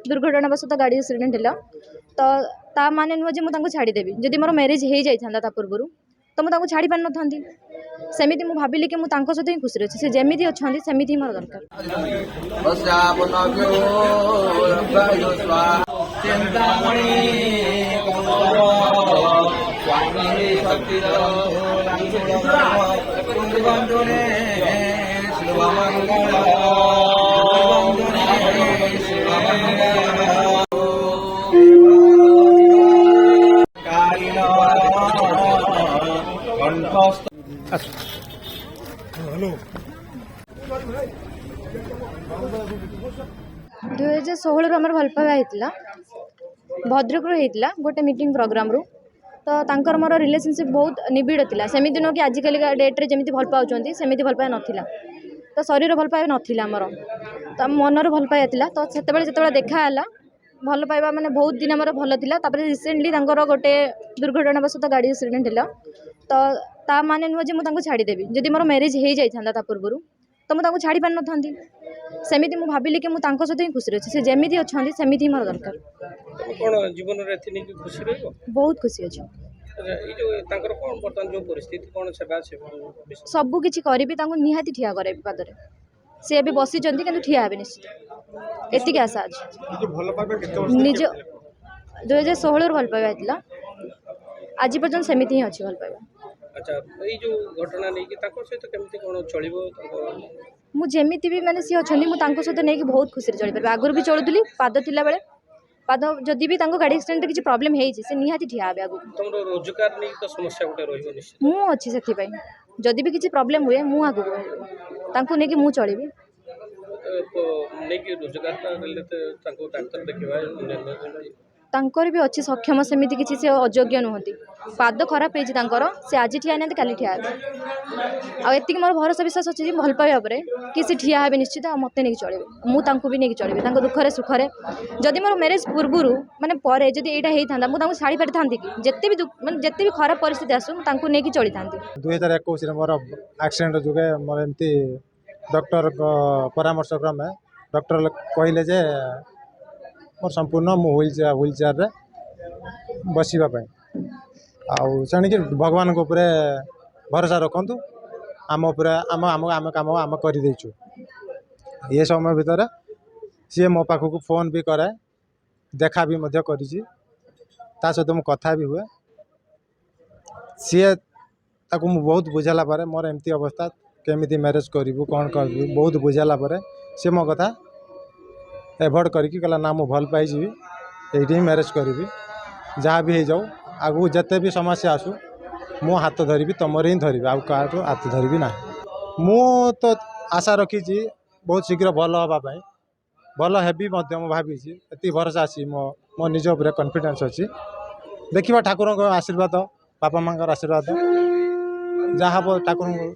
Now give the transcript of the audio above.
दुर्घटनावशत गाड़ी एक्सीडेंट है तो ता माने नुह जे मुझे छाड़देवी जदि मोर मैरिज हो जाता पूर्व तो मुझे छाड़ी पार नी सेमती मुझे भाविली कि मुझे सहित ही खुशी अच्छी से जमी अच्छा सेमती ही मोर दरकार हेलो 2016 आम भल पाइबा होता भद्रक होता गोटे मीटिंग प्रोग्राम रू तो तांकर मोर रिलेशनशिप बहुत निबिड़ था सेमती नुह कि आजिकल डेट्रे जमी भल पाँच सेमती भल पाया नाला तो शरीर भल पाया नाला आमर तो मनर भल पाया था तो से देखाला भल पाइबा माने बहुत दिन आमर भल था रिसेंटली गोटे दुर्घटनावशत गाड़ी एक्सीडेंट है तो ता माने नुह जे मुझे छाड़देवी जदि मोर मैरिज हो जाता पूर्व तो मुझे छाड़ी पार नी सेमती मुझे भाविली कि मुझे सहित ही खुशी अच्छी से जमी अच्छा सेमती ही मोर दरकार कौन जीवन में खुशी रही बहुत खुशी अच्छी परिस्थिति कौन सेवा सबू किसी करी निहाती ठिया करे पादरे सी भी बसी कि ठिया हे निश्चित एतिक आशा अच्छे निज 2016 भल पाइबा होता आज पर्यटन सेमती ही अच्छी भल पाइबा अच्छा ये जो घटना नहीं सहित केमती कौन चलो मुझे भी मैंने सी अच्छा मुझे सहित नहीं बहुत खुशी चल पार आगुरी भी चलुली पाद थिला बेले पाद जदि भी गाड़ी एक्सीडेंट किसी प्रॉब्लम है निहाती ठिया हे आगु तुम रोजगार नहीं तो समस्या गोटे रही मु अच्छी से जदि भी किसी प्रॉब्लम हुए मु आगु नहीं मु चलि नहीं रोजगार डाक्तर देखा तांकर भी अच्छी सक्षम सेमती किसी से अयोग्य नुहति पाद खराब हो सी आज ठिया ना काली ठिया आती मोर भरोसा विश्वास अच्छे भल पाइबा पर कि सी ठिया हे निश्चित मत नहीं चलि मुझे भी नहीं चलि दुखरे सुखरे जदि मोर मैरिज पूर्व माने पर जदि यहाँ होता मुझे छाड़ी पारि था कि जिते भी जिते भी खराब परिस्थिति आसू मुझे नहीं चली था 2021 मोर एक्सीडेंट जुगे मोर एमती डॉक्टर परामर्श क्रमे डॉक्टर कहले जे मोर संपूर्ण मु व्हील चेयर रे बसवाई आनिक भगवान भरोसा रखु आम आम आम आम कम आम करदेचु ये समय भितर सी मो पाखक फोन भी करे देखा भी ता सहित मु कथा भी हुए सी ताकू मु बहुत बुझाला पारे मोर एमती अवस्था केमिति मैरिज करू कौन कर बहुत बुझाला पारे सी मो कथा एभोड करके कहला ना मु भल पाई ये मैरिज करी जहाँ भी हो जाऊ आगू जिते भी समस्या आसू मो हाथ धरबी तुम ही धरबी आउ क्या हाथ धरबी ना मु तो आशा रखी बहुत शीघ्र भल हाँपाई भल हेबी मु भावी ये भरोसा अच्छी मो निज उपर कॉन्फिडेंस अच्छी देखा ठाकुर आशीर्वाद बापा माँ आशीर्वाद जहाँ ठाकुर